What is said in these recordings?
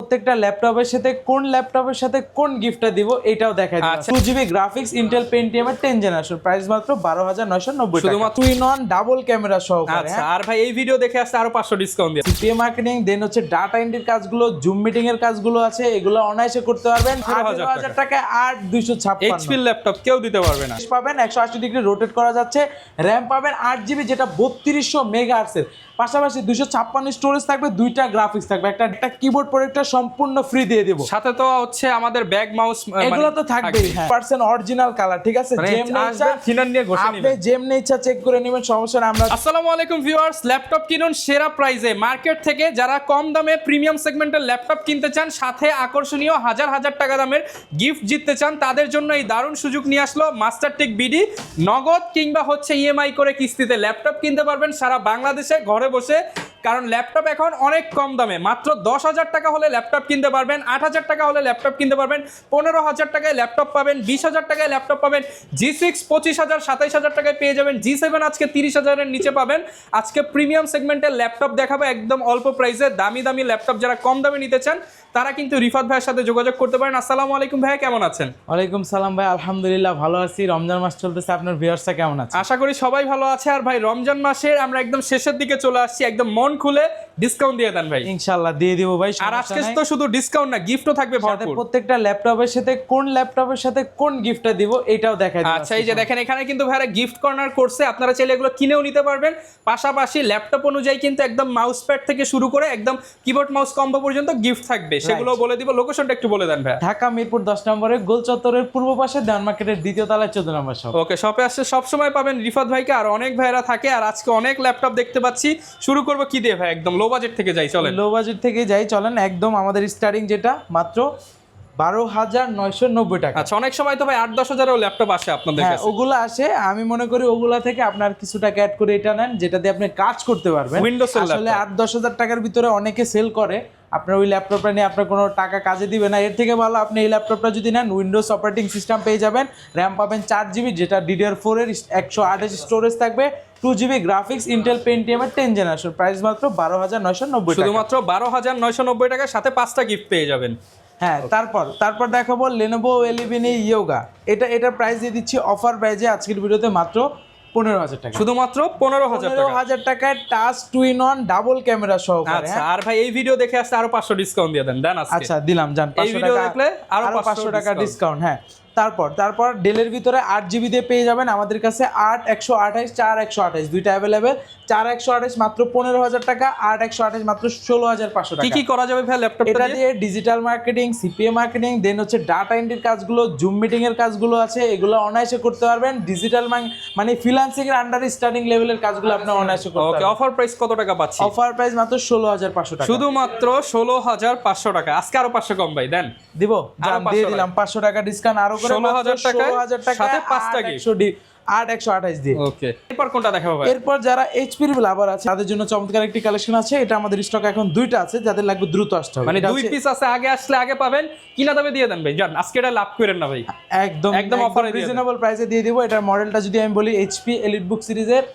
প্রত্যেকটা ল্যাপটপের সাথে কোন গিফটটা দিব এটাও দেখাই দিব। 2GB গ্রাফিক্স ইন্টেল পেন্টিয়াম এর 10 জেনারেশন, প্রাইস মাত্র 12,990 টাকা, শুধুমাত্র two in one double camera সহকারে। আচ্ছা, আর ভাই এই ভিডিও দেখে আসলে আরো 500 ডিসকাউন্ট দিয়ে সিপিএ মার্কেটিং, দেন হচ্ছে ডাটা এন্ট্রির কাজগুলো, জুম মিটিং এর কাজগুলো আছে, এগুলো অনায়াসে করতে পারবেন। 18,000 টাকা আর 256 এইচপি ল্যাপটপ কেউ দিতে পারবে না। পাবেন 180 ডিগ্রি রোটেট করা যাচ্ছে, র‍্যাম পাবেন 8GB যেটা 3200 মেগাহার্টজের, পাশাপাশি 256 স্টোরেজ থাকবে, দুইটা গ্রাফিক্স থাকবে, একটা কিবোর্ড প্রোটেক্টর সম্পূর্ণ ফ্রি দিয়ে দিব। সাথে তো হচ্ছে আমাদের ব্যাগ মাউস এগুলো তো থাকবেই, হ্যাঁ 100% অরিজিনাল কালার, ঠিক আছে? আপনি যেমনি ইচ্ছা চেক করে নেবেন, সমস্যা না। আমরা আসসালামু আলাইকুম ভিউয়ার্স, ল্যাপটপ কিনুন সেরা প্রাইসে মার্কেট থেকে। যারা কম দামে প্রিমিয়াম সেগমেন্টের ল্যাপটপ কিনতে চান, সাথে আকর্ষণীয় হাজার হাজার টাকা দামের গিফট জিততে চান, তাদের জন্য এই দারুণ সুযোগ নিয়ে আসলো মাস্টারটেক বিডি। নগদ কিংবা হচ্ছে ইএমআই করে কিস্তিতে ল্যাপটপ কিনতে পারবেন সারা বাংলাদেশে ঘরে বসে। কারণ ল্যাপটপ এখন অনেক কম দামে, মাত্র 10,000 টাকা হলে ল্যাপটপ কিনতে পারবেন, 8,000 টাকা হলে ল্যাপটপ কিনতে পারবেন, 15,000 টাকায় ল্যাপটপ পাবেন, 20,000 টাকায় ল্যাপটপ পাবেন, G6 25,000 27,000 টাকায় পেয়ে যাবেন, G7 আজকে 30,000-এর নিচে পাবেন। আজকে প্রিমিয়াম সেগমেন্টের ল্যাপটপ দেখাবো একদম অল্প প্রাইসে। দামি দামি ল্যাপটপ যারা কম দামে নিতে চান তারা কিন্তু রিফাত ভাইয়ের সাথে যোগাযোগ করতে পারেন। আসসালামু আলাইকুম ভাই, কেমন আছেন? ওয়ালাইকুম সালাম ভাই, আলহামদুলিল্লাহ ভালো আছি। রমজান মাস চলতেছে, আপনার ভিউয়ার্সরা কেমন আছে? আশা করি সবাই ভালো আছে। আর ভাই রমজান মাসের আমরা একদম শেষের দিকে চলে আসছি, একদম মন খুলে ডিসকাউন্ট দিয়ে দেন ভাই। ইনশাআল্লাহ দিয়ে দিব ভাই। আর আজকে তো শুধু ডিসকাউন্ট না, গিফটও থাকবে ভরপুর। প্রত্যেকটা ল্যাপটপের সাথে কোন গিফটটা দিব এটাও দেখাই দিব। আচ্ছা, এই যে দেখেন এখানে কিন্তু ভাইরা গিফট কর্নার করছে, আপনারা চাইলে এগুলো কিনেও নিতে পারবেন। পাশাপাশি ল্যাপটপ অনুযায়ী কিন্তু একদম মাউস প্যাড থেকে শুরু করে একদম কিবোর্ড মাউস কম্বো পর্যন্ত গিফট থাকবে, সেগুলো বলে দিব। লোকেশনটা একটু বলে দেন ভাই। ঢাকা মিরপুর 10 নম্বরে গোল চত্বরের পূর্ব পাশে দেওয়ান মার্কেটের দ্বিতীয় তলায় 14 নম্বর শপ। ওকে, শপে আসলে সব সময় পাবেন রিফাত ভাইকে, আর অনেক ভাইরা থাকে। আর আজকে অনেক ল্যাপটপ দেখতে পাচ্ছি। শুরু করব কি দিয়ে ভাই? একদম লো বাজেট থেকে যাই, চলেন। লো বাজেট থেকে যাই, চলেন। একদম আমাদের স্টার্টিং যেটা মাত্র 12,990 টাকা। আচ্ছা, অনেক সময় তো ভাই 8-10 হাজারও ল্যাপটপ আসে আপনাদের কাছে। ওগুলো আসে, আমি মনে করি ওগুলা থেকে আপনার কিছু টাকা অ্যাড করে এটা নেন, যেটা দিয়ে আপনি কাজ করতে পারবেন। উইন্ডোজ আসলে 8-10 হাজার টাকার ভিতরে অনেকে সেল করে, আপনার ওই ল্যাপটপটা নিয়ে আপনার কোনো টাকা কাজে দিবে না। এর থেকে ভালো আপনি এই ল্যাপটপটা যদি নেন, উইন্ডোজ অপারেটিং সিস্টেম পেয়ে যাবেন, র্যাম পাবেন 4GB যেটা DDR4 এর 128 স্টোরেজ থাকবে, 2GB গ্রাফিক্স ইন্টেল পেন্টিয়াম এর 10 জেনারেশন, প্রাইস মাত্র 12,990 টাকা। শুধুমাত্র 12,990 টাকার সাথে 5টা গিফট পেয়ে যাবেন। হ্যাঁ, তারপর দেখাবো Lenovo Elevine Yoga। এটা প্রাইস দিয়ে দিচ্ছি অফার প্রাইসে আজকের ভিডিওতে মাত্র 15,000 টাকা। শুধুমাত্র 15,000 টাকায় touch two in one double camera সহকারে। আচ্ছা, আর ভাই এই ভিডিও দেখে আসলে আরো 500 ডিসকাউন্ট দিয়ে দেন আজকে। আচ্ছা দিলাম, জান 500 টাকা দেখলে আরো 500 টাকা ডিসকাউন্ট। হ্যাঁ, তারপর ডেলের ভিতরে 8GB দিয়ে পেয়ে যাবেন আমাদের কাছে 8/128 4/128 দুইটা अवेलेबल। 4/128 মাত্র 15,000 টাকা, 8/128 মাত্র 16,500 টাকা। কি করা যাবে ভাই ল্যাপটপটা এটা দিয়ে ডিজিটাল মার্কেটিং, সিপিএ মার্কেটিং, দেন হচ্ছে ডাটা এন্ট্রির কাজগুলো, জুম মিটিং এর কাজগুলো আছে, এগুলো অনায়াসে করতে পারবেন। ডিজিটাল মানে ফ্রিল্যান্সিং এর আন্ডারে স্টার্টিং লেভেলের কাজগুলো আপনি অনায়াসে করতে পারবেন। ওকে, অফার প্রাইস কত টাকা পাচ্ছি? অফার প্রাইস মাত্র 16,500 টাকা। শুধুমাত্র 16,500 টাকা। আজকে আরো 500 কম ভাই দেন। দিব, জান দিয়ে দিলাম 500 টাকা ডিসকাউন্ট আরো করে 16,000 টাকা সাথে 5টা গিফট 8/128 দিয়ে। ওকে, এরপর কোনটা দেখাবো ভাই? এরপর যারা এইচপির লাভার আছে তাদের জন্য চমৎকার একটি কালেকশন আছে। এটা আমাদের স্টক এখন দুইটা আছে, যাদের লাগবে দ্রুত আসতে হবে। মানে 2 পিস আছে, আগে আসলে আগে পাবেন, কিনা দামে দিয়ে দেন ভাই। জান আজকে এটা লাভ করেন না ভাই, একদম অফারে রিজনেবল প্রাইসে দিয়ে দিব। এটার মডেলটা যদি আমি বলি, এইচপি এলিটবুক সিরিজের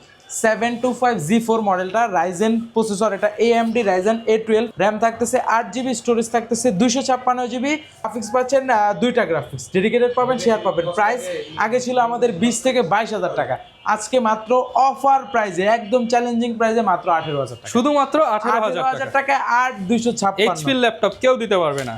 725G4 মডেলটা, রাইজেন প্রসেসর, এটা AMD রাইজেন A12, র্যাম থাকতেছে 8GB, স্টোরেজ থাকতেছে 256GB, গ্রাফিক্স পাচ্ছেন দুইটা গ্রাফিক্স, ডেডিকেটেড পাবেন, শেয়ার পাবেন। প্রাইস আগে ছিল আমাদের 20 থেকে 22,000 টাকা, আজকে মাত্র অফার প্রাইসে, একদম চ্যালেঞ্জিং প্রাইসে মাত্র 18,000 টাকা। শুধুমাত্র 18,000 টাকা। 8/256 এইচপি ল্যাপটপ কেউ দিতে পারবে না।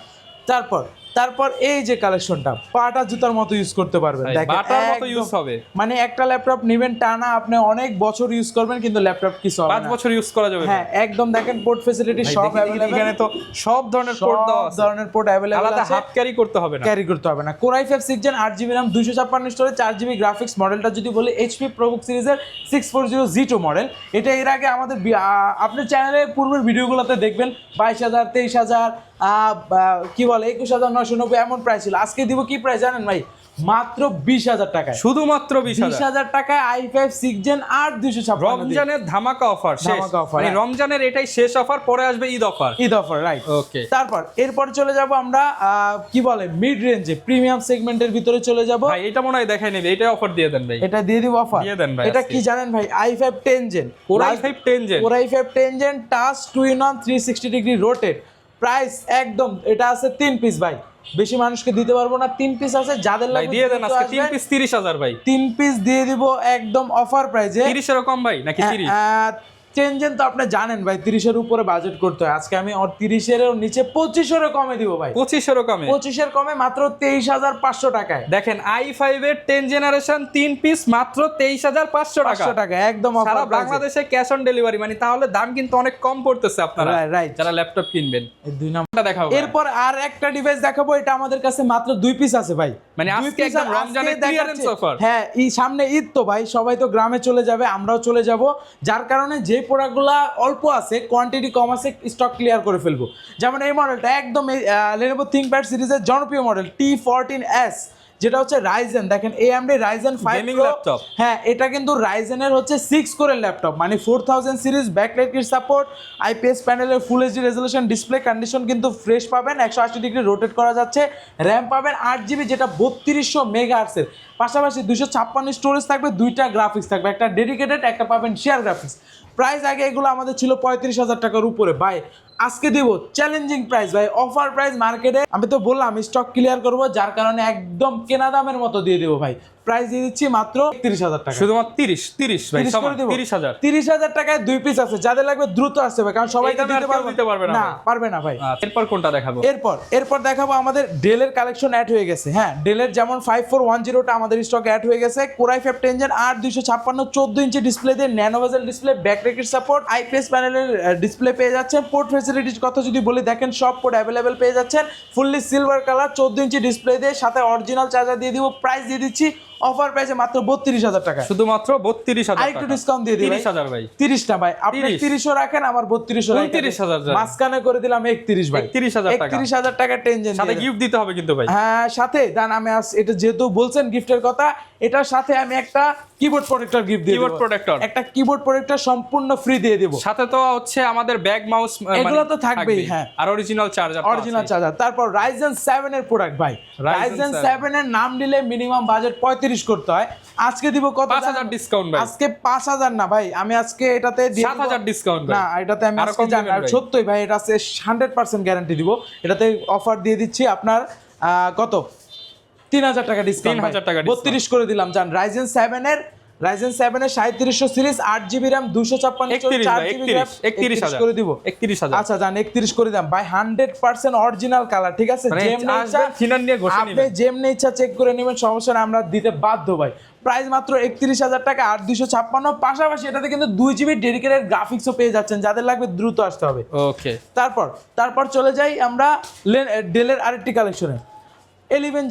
তারপর এই যে কালেকশনটা, পাটা জুতার মতো ইউজ করতে পারবেন। দেখেন বাটার মতো ইউজ হবে, মানে একটা ল্যাপটপ নেবেন টানা, আপনি অনেক বছর ইউজ করবেন, কিন্তু ল্যাপটপ কিছু হবে না, 5 বছর ইউজ করা যাবে। হ্যাঁ একদম। দেখেন পোর্ট ফ্যাসিলিটি সব अवेलेबल, এখানে তো সব ধরনের পোর্ট দেওয়া আছে, ধরনের পোর্ট अवेलेबल আলাদা আছে, হাত ক্যারি করতে হবে না। Core i5 6 Gen 8GB RAM 256 storage 4GB graphics. মডেলটা যদি বলি, HP ProBook সিরিজের 640G2 মডেল। এটা এর আগে আমাদের আপনার চ্যানেলে পূর্বের ভিডিওগুলোতে দেখবেন 22,000 23,000 কি বলে 21,990 এমন প্রাইস ছিল। আজকে দিব কি প্রাইস জানেন ভাই? মাত্র 20,000 টাকায়, শুধুমাত্র 20,000 টাকায় i5 6 Gen 8 256। রমজানের ধামাকা অফার, মানে রমজানের এটাই শেষ অফার, পরে আসবে ঈদ অফার, রাইট? ওকে, এরপর চলে যাব আমরা কি বলে মিড রেঞ্জে প্রিমিয়াম সেগমেন্টের ভিতরে চলে যাব ভাই। এটা মনে হয় দেখাই নেবে, এটা অফার দিয়ে দেন ভাই। এটা দিয়ে দিব অফার, দিয়ে দেন ভাই। এটা কি জানেন ভাই? i5 10 Gen, Core i5 10 Gen, Core i5 10 Gen touch two in one 360 degree rotate, price একদম এটা আছে 3 পিস ভাই, বেশি মানুষকে দিতে পারবো না, 3 পিস আছে, যাদের ভাই লাগবে দিয়ে দেন আজকে 3 পিস 30,000 ভাই। 3 পিস দিয়ে দিব একদম অফার প্রাইসে। 30 এর কম ভাই নাকি 30? চেঞ্জেন তো আপনি জানেন ভাই 30-এর উপরে বাজেট করতে হয়, আজকে আমি 30-এর নিচে 25-এর কমে দিব ভাই। 25 এর কমে? 25-এর কমে মাত্র 23,500 টাকায়। দেখেন i5 এর 10 জেনারেশন 3 পিস মাত্র 23,500 টাকা। 500 টাকা একদম সারা অফার প্রাইসে। বাংলাদেশে ক্যাশ অন ডেলিভারি, মানে তাহলে দাম কিন্তু অনেক কম পড়তেছে আপনারা রাইট যারা ল্যাপটপ কিনবেন। এই দুই নাম্বার এটা দেখাবো। এরপর আর একটা ডিভাইস দেখাবো, এটা আমাদের কাছে মাত্র 2 পিস আছে ভাই, মানে দুই আজকে piece একদম আর রমজানের আজকে ক্লিয়ারেন্স দেখাচ্ছি। অফার। হ্যাঁ, এই সামনে ঈদ তো ভাই, সবাই তো গ্রামে চলে যাবে, আমরাও চলে যাব, যার কারণে যে প্রোডাক্টগুলো অল্প আছে, কোয়ান্টিটি কম আছে, স্টক ক্লিয়ার করে ফেলবো। যেমন এই মডেলটা একদম Lenovo ThinkPad সিরিজের জনপ্রিয় মডেল T14s, যেটা হচ্ছে রাইজেন, দেখেন AMD Ryzen 5 Gaming Pro। laptop। হ্যাঁ, এটা কিন্তু রাইজেনের হচ্ছে 6 কোরের ল্যাপটপ, মানে 4000 series, backlight kit support, IPS প্যানেলের full HD resolution, display condition কিন্তু ফ্রেশ পাবেন, 180 ডিগ্রি রোটেট করা যাচ্ছে, র্যাম পাবেন 8GB যেটা 3200 মেগাহার্টজের, পাশাপাশি 256 স্টোরেজ থাকবে, 2টা গ্রাফিক্স থাকবে, একটা ডেডিকেটেড, একটা পাবেন শেয়ার গ্রাফিক্স। প্রাইস আগে এগুলো আমাদের ছিল 35,000 টাকার উপরে ভাই, আজকে দিব চ্যালেঞ্জিং প্রাইস ভাই, অফার প্রাইস মার্কেটে। আমি তো বললাম স্টক ক্লিয়ার করব, যার কারণে একদম কেনা দামের মতো দিয়ে দেবো ভাই। প্রাইস দিয়ে দিচ্ছি মাত্র 31,000 টাকা, শুধুমাত্র 30 ভাই, 30,000 30,000। 30,000 টাকায় 2 পিস আছে, যাদের লাগবে দ্রুত আসতে হবে, কারণ সবাই এই দামে আর কেউ দিতে পারবে না না, ভাই। পারবে না ভাই। এরপর কোনটা দেখাবো? এরপর দেখাবো আমাদের ডেলের কালেকশন অ্যাড হয়ে গেছে। হ্যাঁ, ডেলের যেমন 5410টা আমাদের স্টকে অ্যাড হয়ে গেছে, কোরাই 5 10 জেন 8256 14 ইঞ্চি ডিসপ্লে দিয়ে, ন্যানো বেজেল ডিসপ্লে, ব্যাকলাইট সাপোর্ট, IPS প্যানেলের ডিসপ্লে পেয়ে যাচ্ছেন। পোর্ট ফ্যাসিলিটির কথা যদি বলি, দেখেন সব পোর্ট অ্যাভেলেবেল পেয়ে যাচ্ছেন, fully silver colour 14 inch display দিয়ে, সাথে অরিজিনাল চার্জার দিয়ে দিব। প্রাইস দিয়ে দিচ্ছি অফার প্রাইসে মাত্র 32,000 টাকা, শুধুমাত্র 32,000 আর একটু ডিসকাউন্ট দিয়ে দিই 30,000 ভাই। 30 না ভাই, আপনি 30ও রাখেন, আমার 32ও রাখেন, 29,000 মাঝখানে করে দিলাম 31 ভাই, 31,000 টাকা। 31,000 টাকা টেনজেন সাথে গিফট দিতে হবে কিন্তু ভাই। হ্যাঁ, সাথে দেন আমি এটা যেহেতু বলছেন গিফটের কথা, এটার সাথে আমি একটা কিবোর্ড প্রোটেক্টর গিফট দিয়ে দেব। কিবোর্ড প্রোটেক্টর, একটা কিবোর্ড প্রোটেক্টর সম্পূর্ণ ফ্রি দিয়ে দেব। সাথে তো হচ্ছে আমাদের ব্যাগ মাউস এগুলো তো থাকবেই, হ্যাঁ, আর অরিজিনাল চার্জার। তারপর রাইজেন 7 এর প্রোডাক্ট ভাই, রাইজেন 7 এর নাম দিলে মিনিমাম বাজেট 35 করতে হয়, আজকে দিব কত? 5,000 ডিসকাউন্ট ভাই। আজকে 5,000 না ভাই, আমি আজকে এটাতে 7,000 ডিসকাউন্ট না, এটাতে আমি আজকে জানি আর সত্যই ভাই, এটা আছে 100% গ্যারান্টি দিব, এটাতে অফার দিয়ে দিচ্ছি আপনার কত 3,000 টাকা ডিসকাউন্ট, 3,000 টাকা 32 করে দিলাম। জান রাইজেন 7 এর 3700 series 8GB RAM 256 4GB RAM 31 করে দিব। 31,000 আচ্ছা জান 31 করে দিলাম ভাই, 100% অরিজিনাল কালার, ঠিক আছে? যেমনি ইচ্ছা ফিনার নিয়ে ঘষে আপনি নেবেন, যেমনি ইচ্ছা চেক করে নেবেন, সমস্যা না, আমরা দিতে বাধ্য ভাই। প্রাইস মাত্র 31,000 টাকা, 8256, পাশাপাশি এটাতে কিন্তু 2GB ডেডিকেটেড গ্রাফিক্সও পেয়ে যাচ্ছেন, যাদের লাগবে দ্রুত আসতে হবে। ওকে, তারপর চলে যাই আমরা ডেলের আরেকটি কালেকশনে, 11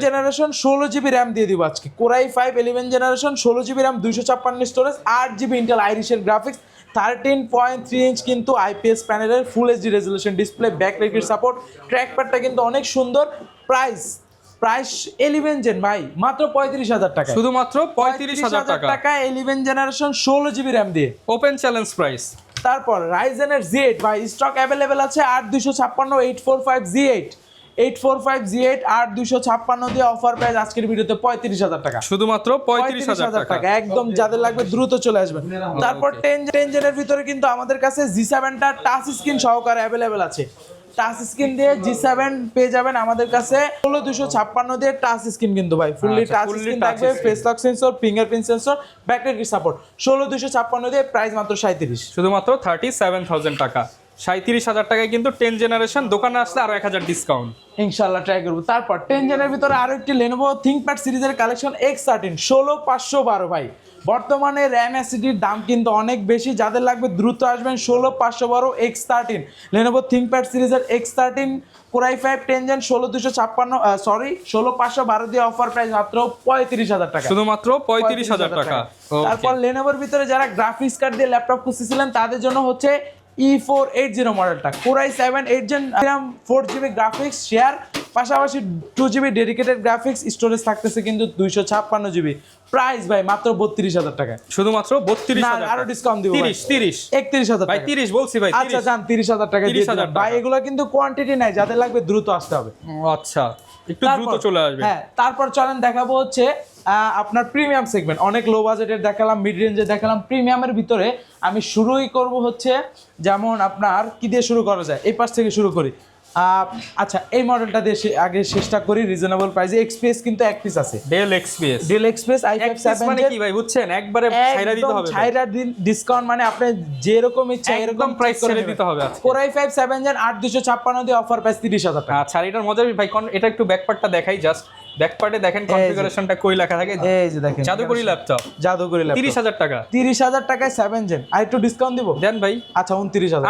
জেনারেশন 16GB RAM দিয়ে দিব আজকে, core i 5 11 generation 16GB RAM 256 storage, 8GB Intel আইরিশের গ্রাফিক্স, 13.3 ইঞ্চ কিন্তু IPS প্যানেলের full HD resolution display, backlight kit support, ট্র্যাকপ্যাডটা কিন্তু অনেক সুন্দর। প্রাইস 11 জেন ভাই মাত্র 35,000 টাকা, শুধুমাত্র 35,000 টাকা 11 জেনারেশন 16GB RAM দিয়ে, ওপেন চ্যালেঞ্জ প্রাইস। তারপর রাইজেনের Z8 ভাই, স্টক অ্যাভেলেবেল আছে 8256 845 Z8 8256 দিয়ে, অফার প্রাইস আজকের ভিডিওতে 35,000 টাকা, শুধুমাত্র 35,000 টাকা। একদম যাদের লাগবে দ্রুত চলে আসবেন। তারপর 10 জেনের ভিতরে কিন্তু আমাদের কাছে G7টা টাচ স্ক্রিন সহকারে অ্যাভেলেবেল আছে, টাচ স্ক্রিন দিয়ে G7 পেয়ে যাবেন আমাদের কাছে 16256 দিয়ে, টাচ স্ক্রিন কিন্তু ভাই ফুললি টাচ স্ক্রিন থাকবে, face lock sensor, fingerprint sensor, backlight kit support, 16256 দিয়ে, প্রাইস মাত্র 37, শুধুমাত্র 37,000 টাকা। 37,000 টাকায় কিন্তু 10 জেনারেশন, দোকানে আসলে আরো 1000 ডিসকাউন্ট ইনশাআল্লাহ ট্রাই করব। তারপর 10 জেনের ভিতরে আরো একটি Lenovo ThinkPad সিরিজের কালেকশন X13 16512 ভাই, বর্তমানে র্যাম এসএসডির দাম কিন্তু অনেক বেশি, যাদের লাগবে দ্রুত আসবেন। 16512 X13 Lenovo ThinkPad সিরিজের X13 কোরাই 5 10 জেন 16512 দিয়ে, অফার প্রাইস মাত্র 35,000 টাকা, শুধুমাত্র 35,000 টাকা। তারপর Lenovoর ভিতরে যারা গ্রাফিক্স কার্ড দিয়ে ল্যাপটপ খুঁজতেছিলেন, তাদের জন্য হচ্ছে E480 মডেলটা, core i 7 8 gen 4GB graphics share, পাশাপাশি 2GB ডেডিকেটেড গ্রাফিক্স, স্টোরেজ থাকতেছে কিন্তু 256GB। প্রাইস ভাই মাত্র 32,000 টাকা, শুধুমাত্র 32,000 আরো ডিসকাউন্ট দিব 30 31,000 ভাই, টাকা 30 বলছি ভাই, 30। আচ্ছা জান 30,000 টাকা দিয়ে 30,000 ভাই, এগুলো কিন্তু কোয়ান্টিটি নাই, যাদের লাগবে দ্রুত আসতে হবে। আচ্ছা, একটু দ্রুত চলে আসবে। হ্যাঁ, তারপর চলেন দেখাবো হচ্ছে আপনার প্রিমিয়াম সেগমেন্ট, অনেক লো বাজেটের দেখালাম, মিড রেঞ্জে দেখালাম, প্রিমিয়ামের ভিতরে আমি শুরুই করব হচ্ছে যেমন আপনার কি দিয়ে শুরু করা যায়, এই পাশ থেকে শুরু করি। আচ্ছা, এই মডেলটা দিয়ে আগে চেষ্টা করি রিজনেবল প্রাইসে। এক্সপ্রেস কিন্তু এক পিস আছে, del express. Del express i5 7 মানে কি ভাই বুঝছেন, একবারে ছাইরা দিতে হবে, ছাইরা দিন ডিসকাউন্ট, মানে আপনি যেরকম ইচ্ছা এরকম প্রাইস ছেড়ে দিতে হবে আজকে। Core i5 7 Gen 8256 দিয়ে অফার প্রাইস 30,000 টাকা। আচ্ছা, আর এটার মজার ভাই এটা একটু ব্যাকপার্টটা দেখাই, জাস্ট ব্যাকপার্টে দেখেন কনফিগারেশনটা কই লেখা থাকে, এই যে দেখেন জাদুকরি ল্যাপটপ, জাদুকরি ল্যাপটপ 30,000 টাকা। 30,000 টাকায় 7 Gen, আর একটু ডিসকাউন্ট দিব দেন ভাই। আচ্ছা 29,000,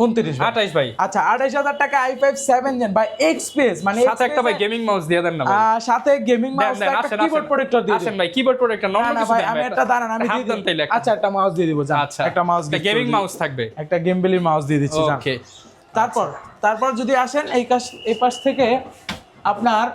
28 ভাই। আচ্ছা 28,000 টাকা i5 7 Gen বাই এক্সপ্রেস, মানে সাথে একটা ভাই গেমিং মাউস দিয়ে দেন না ভাই। সাথে গেমিং মাউস, একটা কিবোর্ড প্রোটেক্টর দিয়ে আসেন ভাই, কিবোর্ড প্রোটেক্টর নরমাল না কিছু ভাই, দেন আমি একটা দাঁড়ান, আমি দিয়ে দেন তাইলে। আচ্ছা একটা মাউস দিয়ে দিব, জান আচ্ছা, একটা মাউস, একটা গেমিং মাউস থাকবে, একটা গেমবেলির মাউস দিয়ে দিচ্ছি, জান। ওকে, তারপর যদি আসেন এই পাশ থেকে আপনার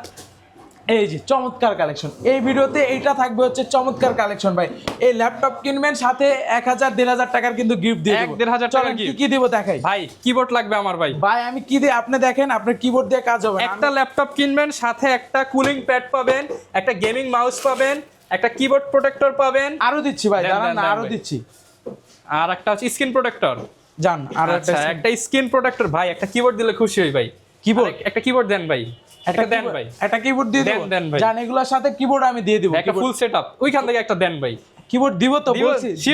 এই যে চমৎকার কালেকশন, এই ভিডিওতে এইটা থাকবে হচ্ছে চমৎকার কালেকশন ভাই। এই ল্যাপটপ কিনবেন, সাথে 1,000-1,500 টাকার কিন্তু গিফট দিয়ে দেব। 1,500 টাকার গিফট কি দিব দেখাই ভাই। কিবোর্ড লাগবে আমার ভাই। আমি কি দিই আপনি দেখেন, আপনার কিবোর্ড দিয়ে কাজ হবে। একটা ল্যাপটপ কিনবেন, সাথে একটা কুলিং প্যাড পাবেন, একটা গেমিং মাউস পাবেন, একটা কিবোর্ড প্রোটেক্টর পাবেন। আরো দিচ্ছি ভাই, দাঁড়ান না, আরো দিচ্ছি। আর একটা হচ্ছে স্ক্রিন প্রোটেক্টর, জান। আর একটা স্ক্রিন প্রোটেক্টর ভাই, একটা কিবোর্ড দিলে খুশি হই ভাই। কিবোর্ড, একটা কিবোর্ড দেন ভাই, একটা দেন ভাই, একটা কিবোর্ড দিয়ে দেব। দেন ভাই, জান এগুলোর সাথে কিবোর্ড আমি দিয়ে দিব, একটা ফুল সেটআপ ওইখান থেকে একটা দেন ভাই। কিবোর্ড দিব তো,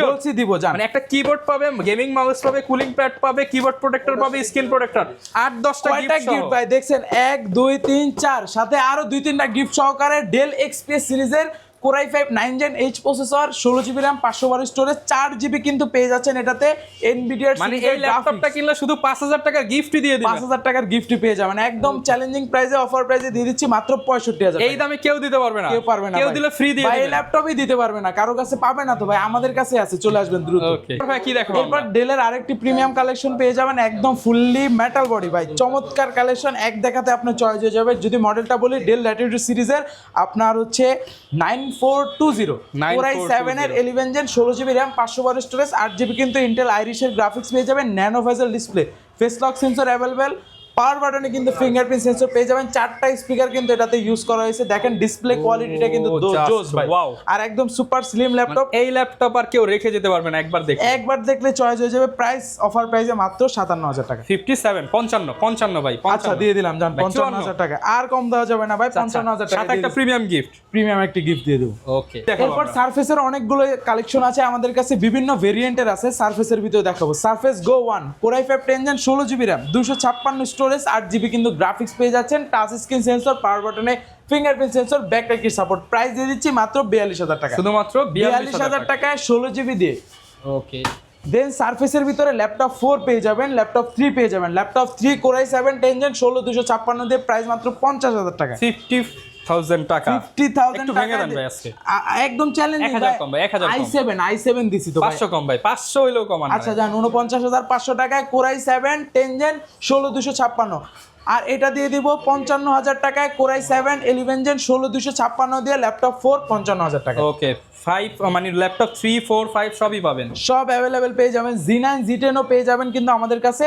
বলছি দিব, জান। মানে একটা কিবোর্ড পাবে, গেমিং মাউস পাবে, কুলিং প্যাড পাবে, কিবোর্ড প্রোটেক্টর পাবে, স্ক্রিন প্রোটেক্টর, 8-10টা গিফট ভাই দেখছেন, 1 2 3 4, সাথে আরো 2-3টা গিফট সহকারে ডেল এক্সপ্রেস সিরিজের Core i5 9 Gen H processor, 16GB RAM, 512 storage, 4GB কিন্তু পেয়ে যাচ্ছেন এটাতে। এনভিডিআর মানে এই ল্যাপটপটা কিনলে শুধু 5,000 টাকার গিফটই দিয়ে দিবেন, 5,000 টাকার গিফটই পেয়ে যাবেন একদম চ্যালেঞ্জিং প্রাইসে, অফার প্রাইসে দিয়ে দিচ্ছি মাত্র 65,000। এই দামে কেউ দিতে পারবে না, কেউ পারবে না, কেউ দিলে ফ্রি দিয়ে ভাই। দিবেন, এই ল্যাপটপই দিতে পারবে না, কারো কাছে পাবে না তো ভাই, আমাদের কাছে আছে, চলে আসবেন দ্রুত। ওকে ভাই, কি দেখো এরপর ডেলের আরেকটি প্রিমিয়াম কালেকশন পেয়ে যাবেন, একদম ফুললি মেটাল বডি ভাই, চমৎকার কালেকশন, এক দেখাতে আপনার চয়েস হয়ে যাবে। যদি মডেলটা বলি, ডেল ল্যাটিটিউড সিরিজের আপনার হচ্ছে 9420 Core i7 এর 11 Gen 16GB RAM, 512 storage, 8GB কিন্তু ইন্টেল আইরিশের গ্রাফিক্স পেয়ে যাবেন, nano bezel display, face lock sensor available, power বাটনে কিন্তু ফিঙ্গারপ্রিন্ট সেন্সর পেয়ে যাবেন, 4টা স্পিকার কিন্তু এটাতে ইউজ করা হয়েছে। দেখেন ডিসপ্লে কোয়ালিটিটা কিন্তু জোস ভাই, আর একদম সুপার স্লিম ল্যাপটপ। এই ল্যাপটপ আর কেউ রেখে যেতে পারবে না, একবার দেখলে চয়েস হয়ে যাবে। প্রাইস অফার প্রাইসে মাত্র 57,000 টাকা। 55 ভাই, আচ্ছা দিয়ে দিলাম, জান 55,000 টাকা, আর কম দেওয়া যাবে না ভাই, 55,000 টাকা। সাথে একটা প্রিমিয়াম একটি গিফট দিয়ে দেবো। ওকে, এরপর সারফেসের অনেকগুলো কালেকশন আছে আমাদের কাছে, বিভিন্ন ভেরিয়েন্টের আছে। সারফেসের ভিতরে দেখাবো সারফেস গো 1 Core i5 10 Gen 16GB RAM, 256 storage, 8GB কিন্তু গ্রাফিক্স পেয়ে যাচ্ছেন, টাচ স্ক্রিন সেন্সর, পাওয়ার বাটনে fingerprint sensor, backlight support. Price দিয়ে দিচ্ছি মাত্র 42,000 টাকা, শুধুমাত্র 42,000 টাকায় 16GB দিয়ে। ওকে, দেন সারফেসের ভিতরে ল্যাপটপ 4 পেয়ে যাবেন, ল্যাপটপ 3 পেয়ে যাবেন। ল্যাপটপ 3 Core i7 10 Gen 16,256 দিয়ে, প্রাইস মাত্র 50,000 টাকা, 50,000 টাকা। 50,000 একটু ভেঙে দেন ভাই আজকে, একদম চ্যালেঞ্জিং। 1000 কম ভাই, 1000 কম। i7 দিছি তো ভাই, 500 কম ভাই, 500 হইলেও কমান। আচ্ছা জান 49,500 টাকায় Core i7 10 Gen 16,256, আর এটা দিয়ে দিব 55,000 টাকায় Core i7 11 Gen 16,256 দিয়ে, ল্যাপটপ 4 55,000 টাকা। ওকে, 5 মানে ল্যাপটপ 3 4 5 সবই পাবেন, সব অ্যাভেলেবেল পেয়ে যাবেন। Z9 Z10ও পেয়ে যাবেন কিন্তু আমাদের কাছে।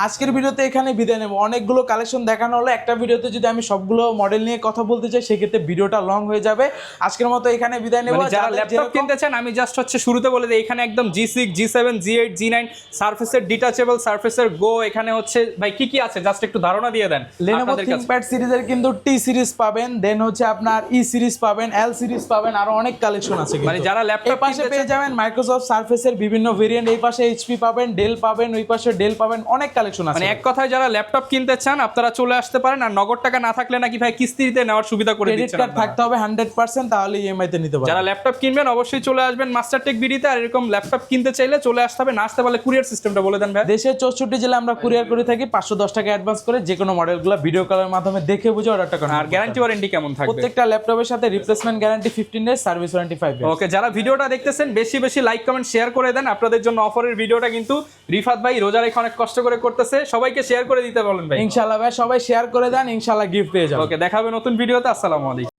আজকের ভিডিওতে এখানে বিদায় নেব, অনেকগুলো কালেকশন দেখানো হলো, একটা ভিডিওতে যদি আমি সবগুলো মডেল নিয়ে কথা বলতে চাই সেক্ষেত্রে ভিডিওটা লং হয়ে যাবে। আজকের মতো এখানে বিদায় নেব। যারা ল্যাপটপ কিনতে চান, আমি জাস্ট হচ্ছে শুরুতে বলে দিই, এখানে একদম G6 G7 G8 G9 সারফেসের ডিটাচেবল, সারফেসের গো, এখানে হচ্ছে ভাই কি কি আছে জাস্ট একটু ধারণা দিয়ে দেন। Lenovo ThinkPad সিরিজের কিন্তু T সিরিজ পাবেন, দেন হচ্ছে আপনার E সিরিজ পাবেন, L সিরিজ পাবেন, আরো অনেক কালেকশন আছে। মানে যারা ল্যাপটপ পাশে পেয়ে যাবেন মাইক্রোসফট সারফেসের বিভিন্ন ভেরিয়েন্ট, এই পাশে HP পাবেন, ডেল পাবেন, ওই পাশে ডেল পাবেন, অনেক কালেকশন আছে। মানে এক কথায় যারা ল্যাপটপ কিনতে চান আপনারা চলে আসতে পারেন। আর নগদ টাকা না থাকলে নাকি ভাই কিস্তিতে নেওয়ার সুবিধা করে দিচ্ছেন, ক্রেডিট কার্ড থাকতে হবে 100%, তাহলে EMI তে নিতে পারবেন। যারা ল্যাপটপ কিনবেন অবশ্যই চলে আসবেন মাস্টারটেক বিডিতে। আর এরকম ল্যাপটপ কিনতে চাইলে চলে আসতে হবে, না আসতে পারলে কুরিয়ার সিস্টেমটা বলে দেন ভাই। দেশের 64 জেলা আমরা কুরিয়ার করে থাকি, 510 টাকা অ্যাডভান্স করে যে কোনো মডেলগুলো ভিডিও কলের মাধ্যমে দেখে বুঝে অর্ডারটা করেন। আর গ্যারান্টি ওয়ারেন্টি কেমন থাকবে? প্রত্যেকটা ল্যাপটপের সাথে replacement guarantee 15 days, service warranty 5 days. Okay, যারা ভিডিওটা দেখতেছেন বেশি বেশি লাইক কমেন্ট শেয়ার করে দেন। আপনাদের জন্য অফারের ভিডিওটা কিন্তু রিফাত ভাই রোজা রেখে অনেক কষ্ট করে করতেছে, সবাইকে শেয়ার করে দিতে বলেন ভাই। ইনশাআল্লাহ ভাই, সবাই শেয়ার করে দেন, ইনশাআল্লাহ গিফট পেয়ে যাবেন। ওকে, দেখাবে নতুন ভিডিওতে। আসসালামু আলাইকুম।